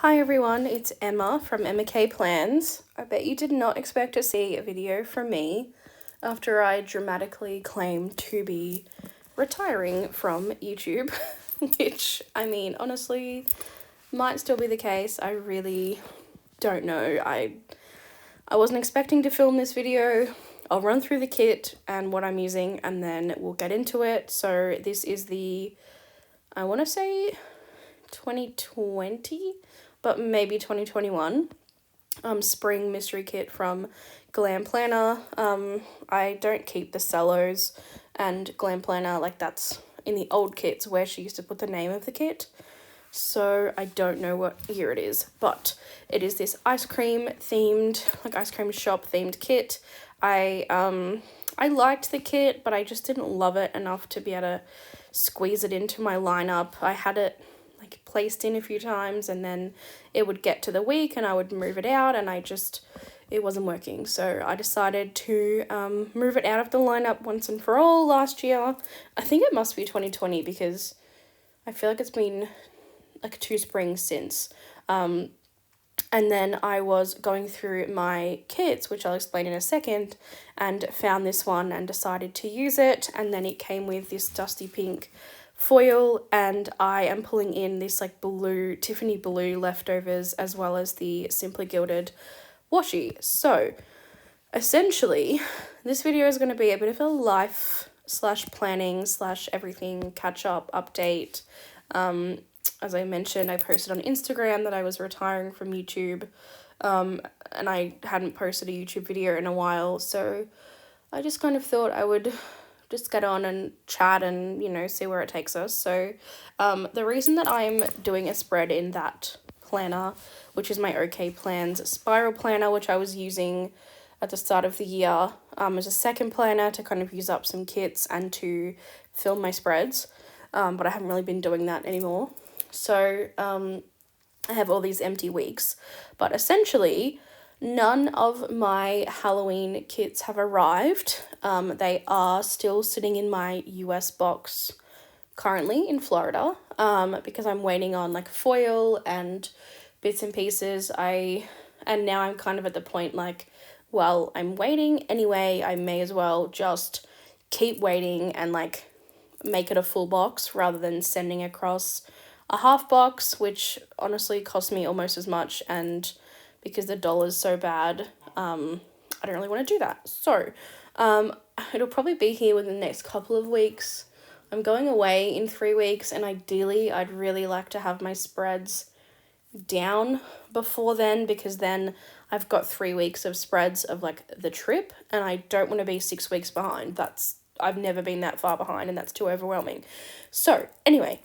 Hi everyone, it's Emma from Emma K Plans. I bet you did not expect to see a video from me after I dramatically claimed to be retiring from YouTube, which, I mean, honestly, might still be the case. I really don't know. I wasn't expecting to film this video. I'll run through the kit and what I'm using and then we'll get into it. So this is the, I want to say 2020, but maybe 2021 spring mystery kit from Glam Planner. I don't keep the cellos, and Glam Planner, like, that's in the old kits where she used to put the name of the kit, so I don't know what year it is, but it is this ice cream themed, like ice cream shop themed kit. I liked the kit, but I just didn't love it enough to be able to squeeze it into my lineup. I had it like placed in a few times and then it would get to the week and I would move it out and it wasn't working. So I decided to move it out of the lineup once and for all last year. I think it must be 2020 because I feel like it's been like 2 springs since. And then I was going through my kits, which I'll explain in a second, and found this one and decided to use it. And then it came with this dusty pink foil, and I am pulling in this like blue, Tiffany blue leftovers, as well as the Simply Gilded washi. So essentially, this video is going to be a bit of a life / planning / everything catch up update. As I mentioned, I posted on Instagram that I was retiring from YouTube, and I hadn't posted a YouTube video in a while, so I just kind of thought I would just get on and chat and, see where it takes us. So the reason that I'm doing a spread in that planner, which is my OK Plans spiral planner, which I was using at the start of the year as a second planner to kind of use up some kits and to film my spreads, but I haven't really been doing that anymore. So I have all these empty weeks, but essentially none of my Halloween kits have arrived. They are still sitting in my US box currently in Florida, because I'm waiting on like foil and bits and pieces. And now I'm kind of at the point like, well, I'm waiting anyway, I may as well just keep waiting and like make it a full box rather than sending across a half box, which honestly cost me almost as much, and because the dollar's so bad, I don't really want to do that. So it'll probably be here within the next couple of weeks. I'm going away in 3 weeks, and ideally I'd really like to have my spreads down before then, because then I've got 3 weeks of spreads of like the trip, and I don't want to be 6 weeks behind. I've never been that far behind, and that's too overwhelming. So anyway,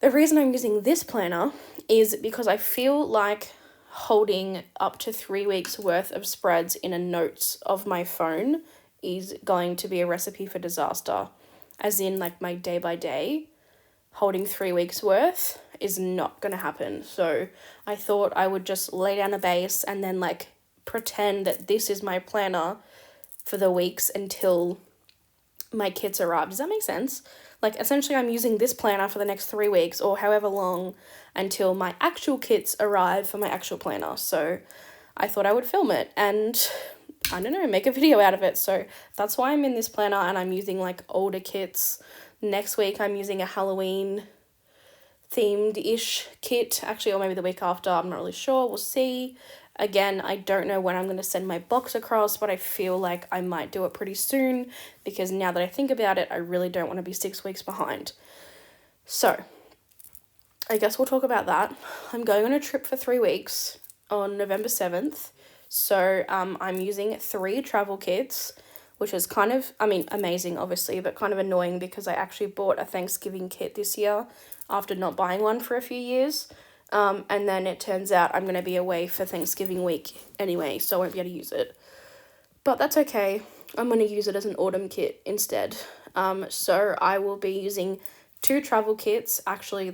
the reason I'm using this planner is because I feel like holding up to 3 weeks worth of spreads in a notes of my phone is going to be a recipe for disaster. As in, like, my day by day, holding 3 weeks worth is not going to happen. So I thought I would just lay down a base and then like pretend that this is my planner for the weeks until my kits arrive. Does that make sense? Like, essentially I'm using this planner for the next 3 weeks or however long until my actual kits arrive for my actual planner. So I thought I would film it and, I don't know, make a video out of it. So that's why I'm in this planner, and I'm using like older kits. Next week I'm using a Halloween themed-ish kit, actually, or maybe the week after, I'm not really sure, we'll see. Again, I don't know when I'm going to send my box across, but I feel like I might do it pretty soon, because now that I think about it, I really don't want to be 6 weeks behind. So, I guess we'll talk about that. I'm going on a trip for 3 weeks on November 7th, so I'm using 3 travel kits, which is kind of, amazing, obviously, but kind of annoying because I actually bought a Thanksgiving kit this year after not buying one for a few years. And then it turns out I'm going to be away for Thanksgiving week anyway, so I won't be able to use it. But that's okay. I'm going to use it as an autumn kit instead. So I will be using 2 travel kits. Actually,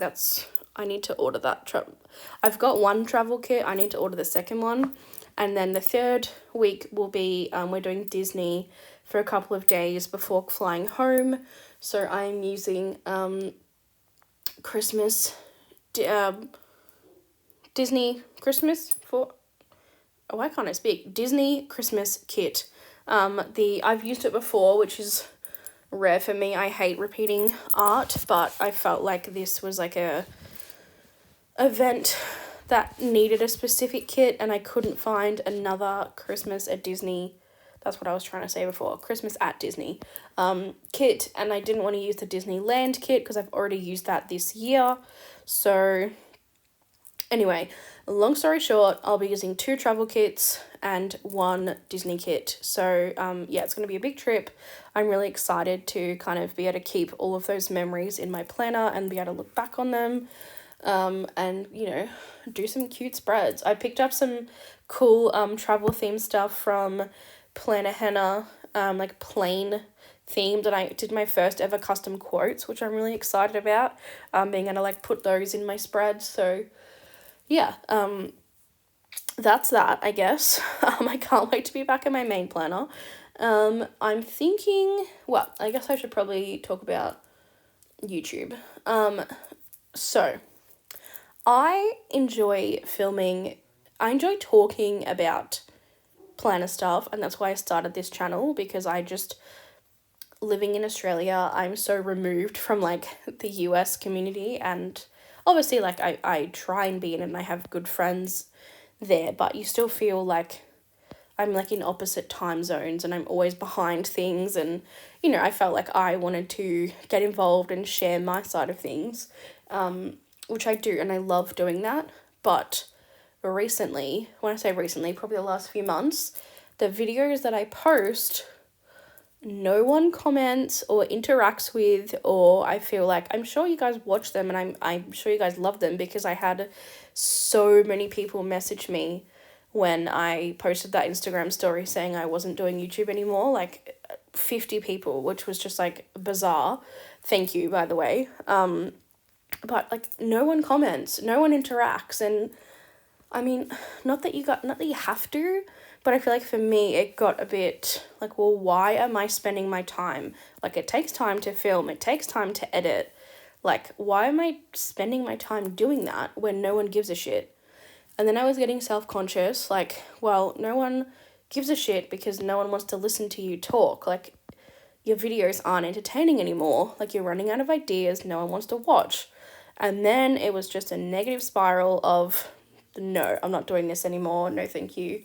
I need to order that. I've got 1 travel kit. I need to order the second one. And then the 3rd week will be, we're doing Disney for a couple of days before flying home. So I'm using Christmas Disney Christmas for... Oh, why can't I speak? Disney Christmas kit. I've used it before, which is rare for me. I hate repeating art, but I felt like this was like a event that needed a specific kit, and I couldn't find another Christmas at Disney. That's what I was trying to say before. Christmas at Disney kit, and I didn't want to use the Disneyland kit because I've already used that this year. So anyway, long story short, I'll be using 2 travel kits and 1 Disney kit. So yeah, it's going to be a big trip. I'm really excited to kind of be able to keep all of those memories in my planner and be able to look back on them. And, you know, do some cute spreads. I picked up some cool travel theme stuff from Planner Henna, like plain themed, and I did my first ever custom quotes, which I'm really excited about, being able to like put those in my spreads. So yeah, that's that, I guess. I can't wait to be back in my main planner. I'm thinking, well, I guess I should probably talk about YouTube. So I enjoy filming, I enjoy talking about planner stuff, and that's why I started this channel, because I just, living in Australia, I'm so removed from like the US community, and obviously like I try and be in it and I have good friends there, but you still feel like I'm like in opposite time zones and I'm always behind things, and you know, I felt like I wanted to get involved and share my side of things, which I do, and I love doing that. But recently, when I say recently, probably the last few months, the videos that I post, no one comments or interacts with, or I feel like, I'm sure you guys watch them and I'm sure you guys love them, because I had so many people message me when I posted that Instagram story saying I wasn't doing YouTube anymore, like 50 people, which was just like bizarre. Thank you, by the way. But like no one comments, no one interacts, and I mean, not that you have to, but I feel like for me it got a bit like, well, why am I spending my time? Like, it takes time to film, it takes time to edit. Like, why am I spending my time doing that when no one gives a shit? And then I was getting self-conscious, like, well, no one gives a shit because no one wants to listen to you talk. Like, your videos aren't entertaining anymore. Like, you're running out of ideas, no one wants to watch. And then it was just a negative spiral of, no, I'm not doing this anymore, no thank you.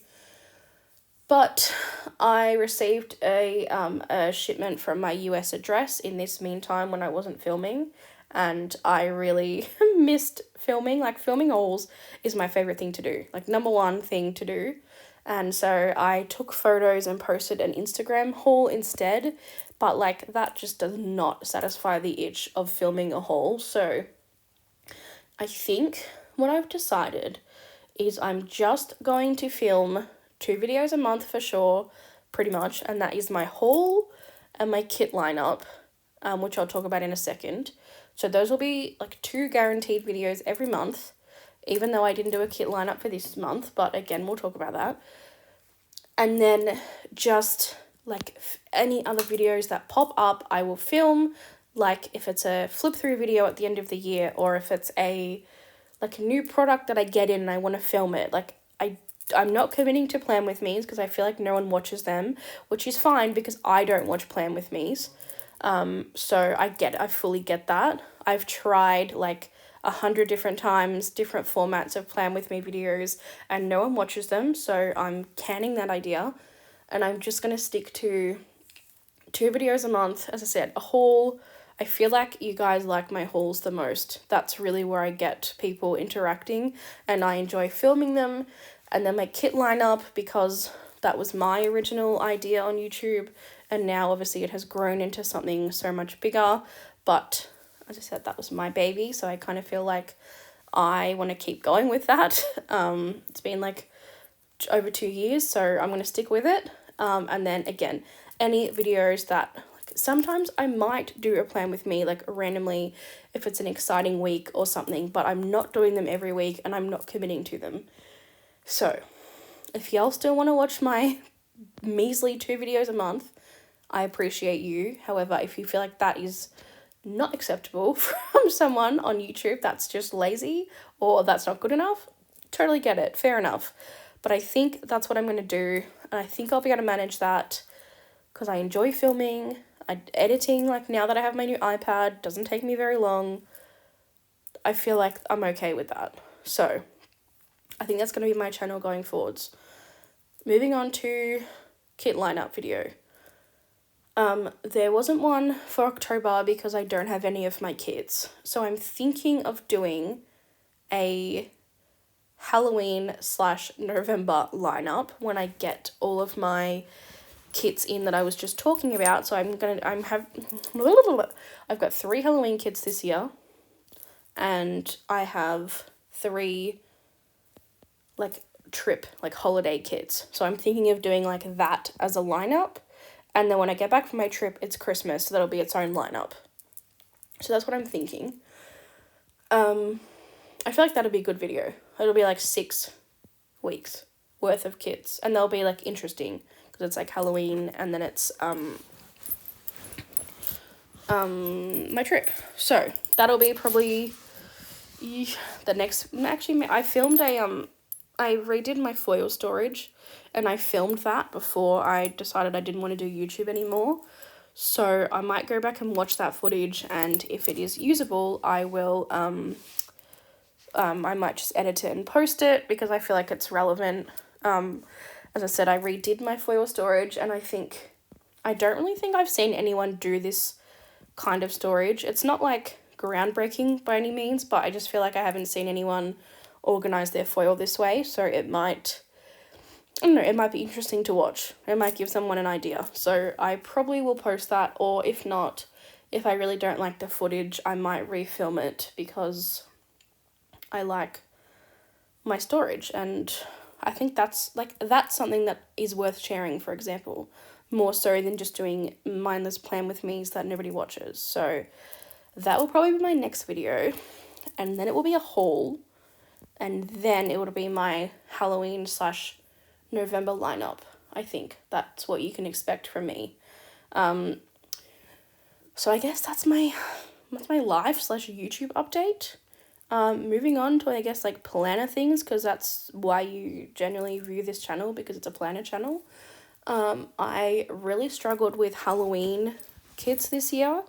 But I received a shipment from my US address in this meantime when I wasn't filming, and I really missed filming. Like, filming hauls is my favorite thing to do, like number 1 thing to do. And so I took photos and posted an Instagram haul instead, but like that just does not satisfy the itch of filming a haul. So I think what I've decided is I'm just going to film 2 videos a month for sure, pretty much, and that is my haul and my kit lineup, which I'll talk about in a second. So those will be like 2 guaranteed videos every month, even though I didn't do a kit lineup for this month, but again, we'll talk about that. And then just like any other videos that pop up, I will film, like if it's a flip through video at the end of the year, or if it's a like a new product that I get in and I want to film it. Like, I'm not committing to Plan With Me's because I feel like no one watches them, which is fine because I don't watch Plan With Me's. So I fully get that. I've tried like 100 different times, different formats of Plan With Me videos, and no one watches them, so I'm canning that idea, and I'm just going to stick to 2 videos a month. As I said, a haul. I feel like you guys like my hauls the most. That's really where I get people interacting, and I enjoy filming them. And then my kit lineup, because that was my original idea on YouTube, and now obviously it has grown into something so much bigger, but as I said, that was my baby, so I kind of feel like I want to keep going with that. It's been like over 2 years, so I'm going to stick with it. And then again, any videos that, like, sometimes I might do a Plan With Me, like randomly, if it's an exciting week or something, but I'm not doing them every week and I'm not committing to them. So if y'all still want to watch my measly 2 videos a month, I appreciate you. However, if you feel like that is not acceptable from someone on YouTube that's just lazy or that's not good enough, totally get it. Fair enough. But I think that's what I'm going to do. And I think I'll be able to manage that because I enjoy filming. Editing, like now that I have my new iPad, doesn't take me very long. I feel like I'm okay with that. So I think that's going to be my channel going forwards. Moving on to kit lineup video. There wasn't one for October because I don't have any of my kits. So I'm thinking of doing a Halloween/November lineup when I get all of my kits in that I was just talking about. So I've got 3 Halloween kits this year, and I have 3 holiday kits. So I'm thinking of doing like that as a lineup, and then when I get back from my trip, it's Christmas, so that'll be its own lineup. So that's what I'm thinking. I feel like that'll be a good video. It'll be like 6 weeks worth of kits, and they'll be like interesting because it's like Halloween, and then it's my trip. So that'll be probably the next. Actually, I filmed I redid my foil storage, and I filmed that before I decided I didn't want to do YouTube anymore. So I might go back and watch that footage, and if it is usable, I will I might just edit it and post it because I feel like it's relevant. As I said, I redid my foil storage, and I don't really think I've seen anyone do this kind of storage. It's not like groundbreaking by any means, but I just feel like I haven't seen anyone organize their foil this way, so it might be interesting to watch. It might give someone an idea. So I probably will post that, or if not, if I really don't like the footage, I might refilm it because I like my storage, and I think that's something that is worth sharing, for example, more so than just doing mindless plan with me's that nobody watches. So that will probably be my next video, and then it will be a haul, and then it will be my Halloween/November lineup. I think that's what you can expect from me. So I guess that's my life/YouTube update. Moving on to, I guess, like planner things, because that's why you generally view this channel, because it's a planner channel. I really struggled with Halloween kits this year.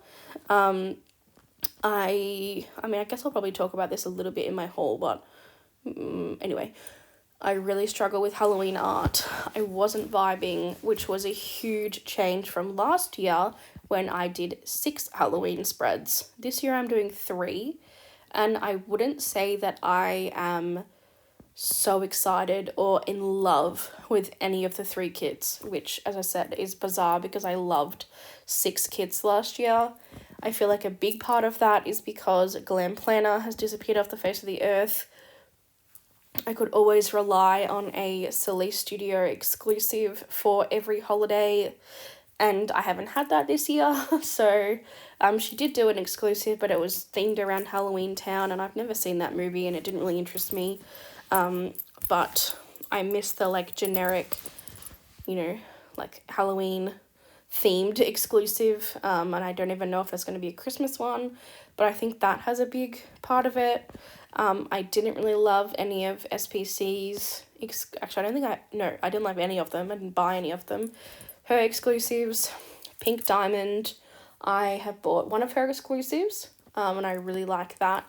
I guess I'll probably talk about this a little bit in my haul, but anyway, I really struggle with Halloween art. I wasn't vibing, which was a huge change from last year when I did 6 Halloween spreads. This year I'm doing 3, and I wouldn't say that I am so excited or in love with any of the 3 kits, which, as I said, is bizarre because I loved 6 kits last year. I feel like a big part of that is because Glam Planner has disappeared off the face of the earth. I could always rely on a Soleil Studio exclusive for every holiday, and I haven't had that this year. So she did do an exclusive, but it was themed around Halloween Town, and I've never seen that movie, and it didn't really interest me. But I miss the like generic, like Halloween themed exclusive, and I don't even know if there's going to be a Christmas one, but I think that has a big part of it. I didn't really love any of SPC's, actually I didn't love any of them. I didn't buy any of them. Her exclusives, Pink Diamond, I have bought one of her exclusives, and I really like that.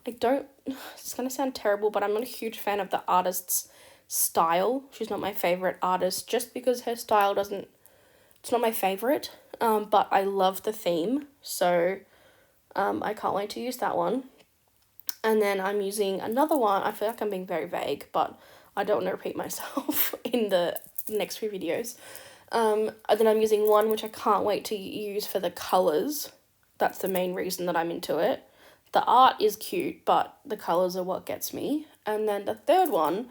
It's going to sound terrible, but I'm not a huge fan of the artist's style. She's not my favorite artist just because her style it's not my favorite, but I love the theme, so I can't wait to use that one. And then I'm using another one. I feel like I'm being very vague, but I don't want to repeat myself in the next few videos. And then I'm using one which I can't wait to use for the colours. That's the main reason that I'm into it. The art is cute, but the colours are what gets me. And then the third one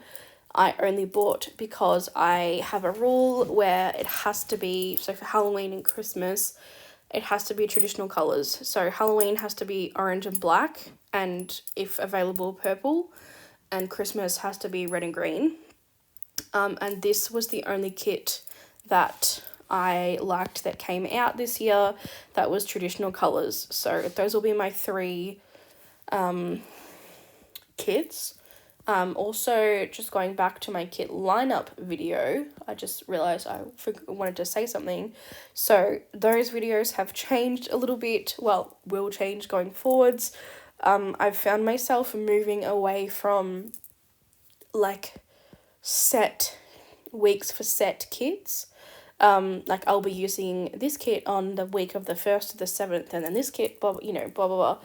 I only bought because I have a rule where it has to be, so for Halloween and Christmas, it has to be traditional colours. So Halloween has to be orange and black, and if available, purple, and Christmas has to be red and green. And this was the only kit that I liked that came out this year that was traditional colours. So those will be my 3 kits. Also, just going back to my kit lineup video, I just realized I wanted to say something. So those videos have changed a little bit. Well, will change going forwards. I've found myself moving away from like set weeks for set kits. Like I'll be using this kit on the week of the 1st to the 7th, and then this kit, blah, blah, blah, blah.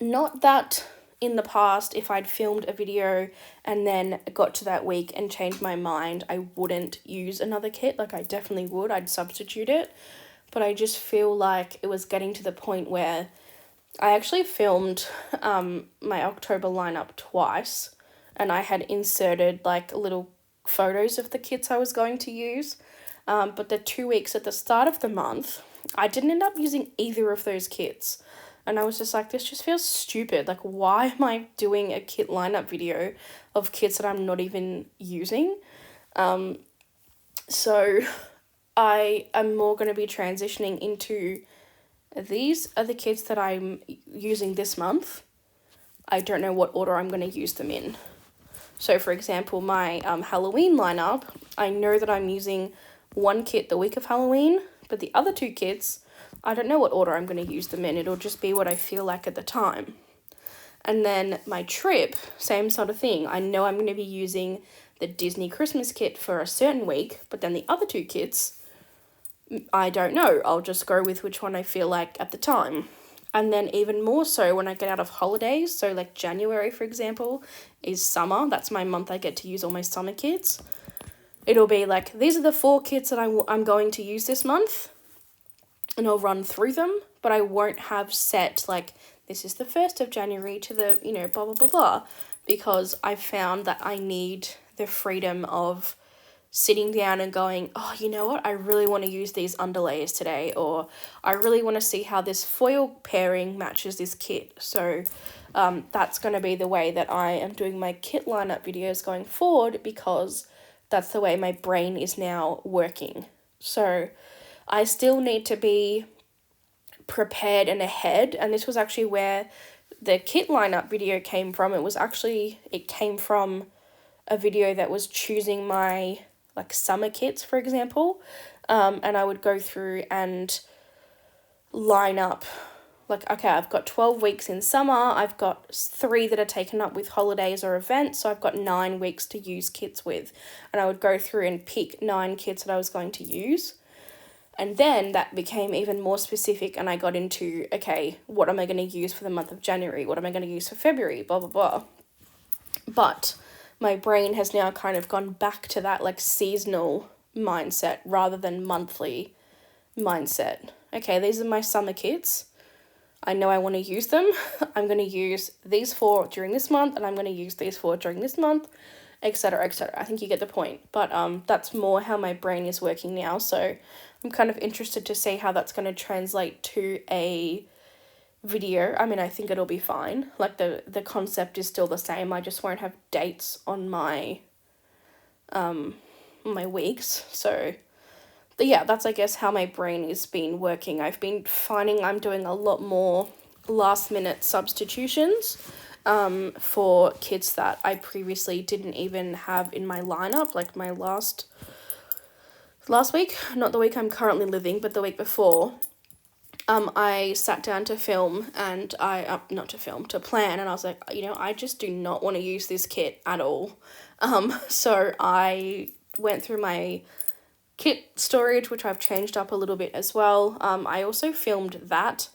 Not that in the past, if I'd filmed a video and then got to that week and changed my mind, I wouldn't use another kit. Like I definitely would. I'd substitute it. But I just feel like it was getting to the point where I actually filmed my October lineup twice, and I had inserted like little photos of the kits I was going to use. But the 2 weeks at the start of the month, I didn't end up using either of those kits. And I was just like, this just feels stupid. Like, why am I doing a kit lineup video of kits that I'm not even using? So I am more going to be transitioning into, these are the kits that I'm using this month. I don't know what order I'm going to use them in. So, for example, my Halloween lineup, I know that I'm using one kit the week of Halloween, but the other two kits, I don't know what order I'm going to use them in. It'll just be what I feel like at the time. And then my trip, same sort of thing. I know I'm going to be using the Disney Christmas kit for a certain week, but then the other two kits, I don't know. I'll just go with which one I feel like at the time. And then even more so when I get out of holidays, so like January, for example, is summer. That's my month I get to use all my summer kits. It'll be like, these are the 4 kits that I'm going to use this month, and I'll run through them, but I won't have set, like, this is the 1st of January to the, blah, blah, blah, blah, because I found that I need the freedom of sitting down and going, oh, you know what, I really want to use these underlayers today, or I really want to see how this foil pairing matches this kit. So that's going to be the way that I am doing my kit lineup videos going forward, because that's the way my brain is now working. So I still need to be prepared and ahead, and this was actually where the kit lineup video came from. It came from a video that was choosing my like summer kits, for example, and I would go through and line up like, okay, I've got 12 weeks in summer, I've got 3 that are taken up with holidays or events, so I've got 9 weeks to use kits with, and I would go through and pick 9 kits that I was going to use. And then that became even more specific, and I got into, okay, what am I going to use for the month of January? What am I going to use for February? Blah, blah, blah. But my brain has now kind of gone back to that like seasonal mindset rather than monthly mindset. Okay, these are my summer kits. I know I want to use them. I'm going to use these 4 during this month, and I'm going to use these 4 during this month, etc., etc. I think you get the point. But that's more how my brain is working now. So I'm kind of interested to see how that's going to translate to a video. I mean, I think it'll be fine. Like the concept is still the same. I just won't have dates on my my weeks. So but yeah, that's I guess how my brain has been working. I've been finding I'm doing a lot more last minute substitutions for kits that I previously didn't even have in my lineup, like my last week, not the week I'm currently living, but the week before. I sat down to film and to plan, and I was like, I just do not want to use this kit at all. So I went through my kit storage, which I've changed up a little bit as well. I also filmed that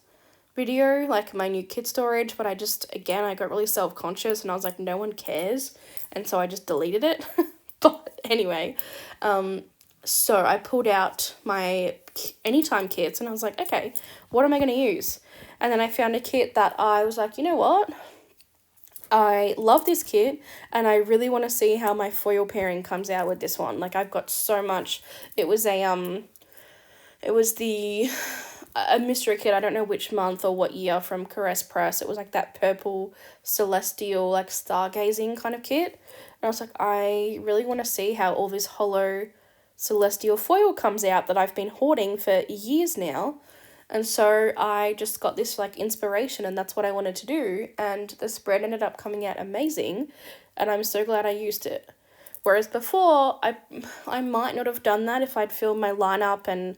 video, like my new kit storage, but I got really self-conscious, and I was like, no one cares, and so I just deleted it. But anyway, so I pulled out my anytime kits, and I was like, okay, what am I going to use? And then I found a kit that I was like, you know what? I love this kit, and I really want to see how my foil pairing comes out with this one. Like, I've got so much. It was a mystery kit, I don't know which month or what year, from Caress Press. It was like that purple celestial, like stargazing kind of kit. And I was like, I really want to see how all this hollow celestial foil comes out that I've been hoarding for years now. And so I just got this like inspiration, and that's what I wanted to do, and the spread ended up coming out amazing, and I'm so glad I used it. Whereas before, I might not have done that if I'd filmed my lineup and,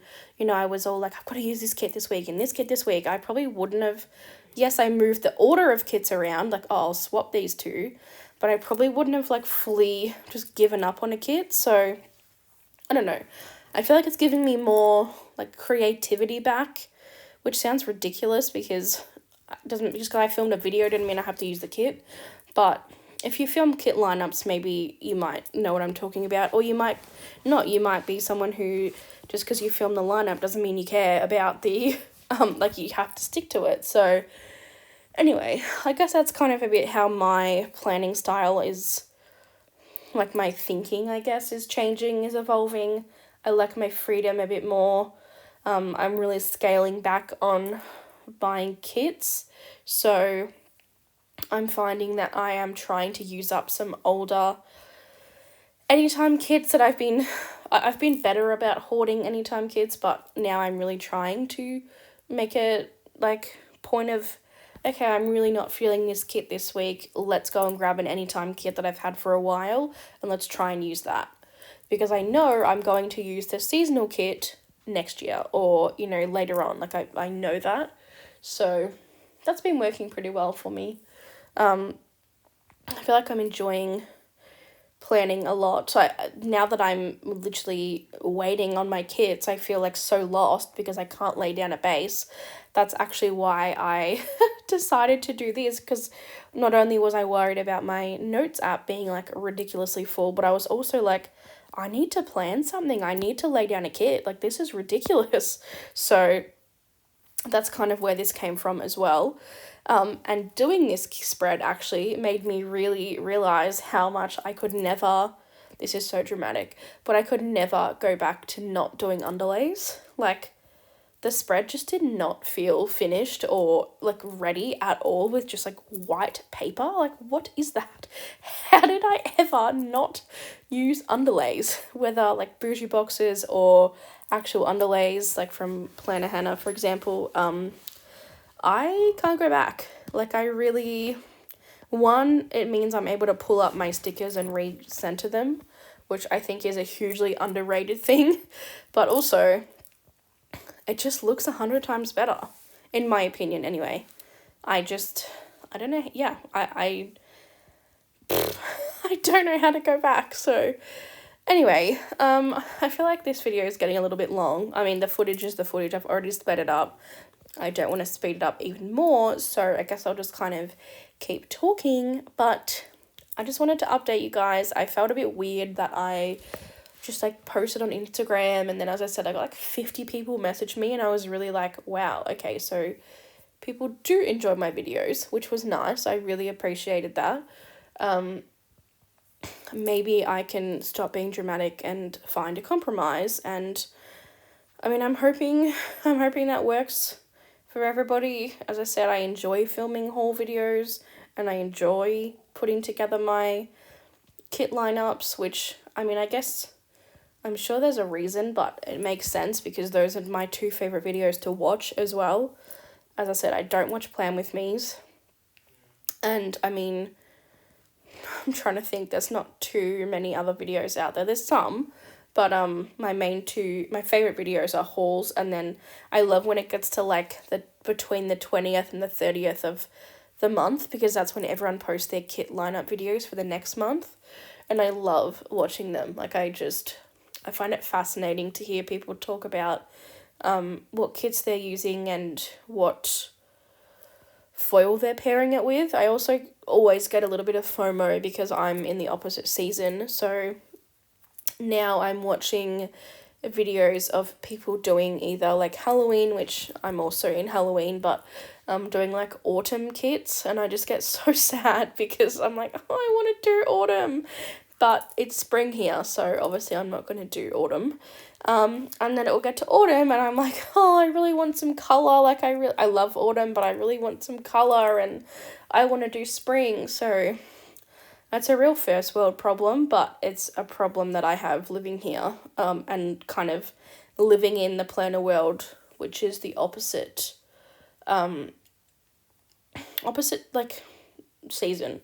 I was all like, I've got to use this kit this week and this kit this week. I probably wouldn't have. Yes, I moved the order of kits around, like, oh, I'll swap these two, but I probably wouldn't have like fully just given up on a kit. So I don't know. I feel like it's giving me more like creativity back, which sounds ridiculous because just because I filmed a video didn't mean I have to use the kit. But if you film kit lineups, maybe you might know what I'm talking about, or you might not. You might be someone who, just because you film the lineup doesn't mean you care about the, like you have to stick to it. So anyway, I guess that's kind of a bit how my planning style is, like my thinking, I guess, is changing, is evolving. I like my freedom a bit more. I'm really scaling back on buying kits. So I'm finding that I am trying to use up some older anytime kits that I've been better about hoarding anytime kits, but now I'm really trying to make a like point of, okay, I'm really not feeling this kit this week. Let's go and grab an anytime kit that I've had for a while and let's try and use that. Because I know I'm going to use the seasonal kit next year or, later on. Like I know that. So that's been working pretty well for me. I feel like I'm enjoying planning a lot. So now that I'm literally waiting on my kits, I feel like so lost because I can't lay down a base. That's actually why I decided to do this, because not only was I worried about my notes app being like ridiculously full, but I was also like, I need to plan something. I need to lay down a kit. Like, this is ridiculous. So that's kind of where this came from as well. And doing this spread actually made me really realize how much I could never, this is so dramatic, but I could never go back to not doing underlays. Like, the spread just did not feel finished or like ready at all with just like white paper. Like, what is that? How did I ever not use underlays, whether like bougie boxes or actual underlays, like from Planner Hannah, for example? I can't go back. Like, I really, one, it means I'm able to pull up my stickers and recenter them, which I think is a hugely underrated thing, but also it just looks 100 times better, in my opinion anyway. I don't know, yeah, I don't know how to go back, so anyway, I feel like this video is getting a little bit long. I mean, the footage is the footage, I've already sped it up. I don't want to speed it up even more, so I guess I'll just kind of keep talking, but I just wanted to update you guys. I felt a bit weird that I just like posted on Instagram, and then as I said, I got like 50 people message me, and I was really like, wow, okay, so people do enjoy my videos, which was nice. I really appreciated that. Maybe I can stop being dramatic and find a compromise, and I mean, I'm hoping that works for everybody. As I said, I enjoy filming haul videos, and I enjoy putting together my kit lineups, which, I mean, I guess I'm sure there's a reason, but it makes sense because those are my two favorite videos to watch as well. As I said, I don't watch Plan With Me's, and I mean, I'm trying to think, there's not too many other videos out there. There's some, but my favorite videos are hauls, and then I love when it gets to like between the 20th and the 30th of the month, because that's when everyone posts their kit lineup videos for the next month, and I love watching them. Like, I find it fascinating to hear people talk about what kits they're using and what foil they're pairing it with. I also always get a little bit of FOMO because I'm in the opposite season, so now I'm watching videos of people doing either like Halloween, which I'm also in Halloween, but doing like autumn kits, and I just get so sad because I'm like, oh, I want to do autumn, but it's spring here, so obviously I'm not going to do autumn. And then it will get to autumn, and I'm like, oh, I really want some colour. Like, I love autumn, but I really want some colour, and I want to do spring. So that's a real first world problem, but it's a problem that I have living here, and kind of living in the planner world which is the opposite, like, season,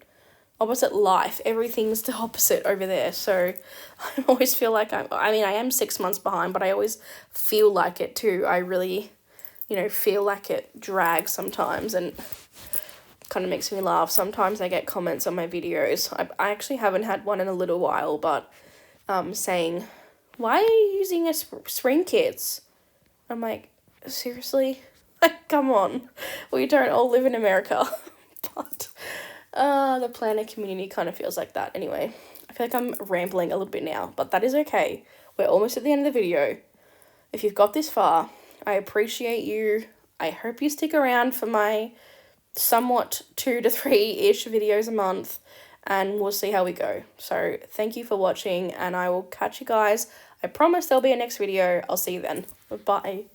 opposite life. Everything's the opposite over there. So I always feel like I am 6 months behind, but I always feel like it too. I really, feel like it drags sometimes, and kind of makes me laugh. Sometimes I get comments on my videos. I actually haven't had one in a little while, but saying, why are you using a spring kits? I'm like, seriously? Like, come on. We don't all live in America. But the planner community kind of feels like that. Anyway, I feel like I'm rambling a little bit now, but that is okay. We're almost at the end of the video. If you've got this far, I appreciate you. I hope you stick around for my somewhat 2 to 3-ish videos a month, and we'll see how we go. So thank you for watching, and I will catch you guys. I promise there'll be a next video. I'll see you then. Bye.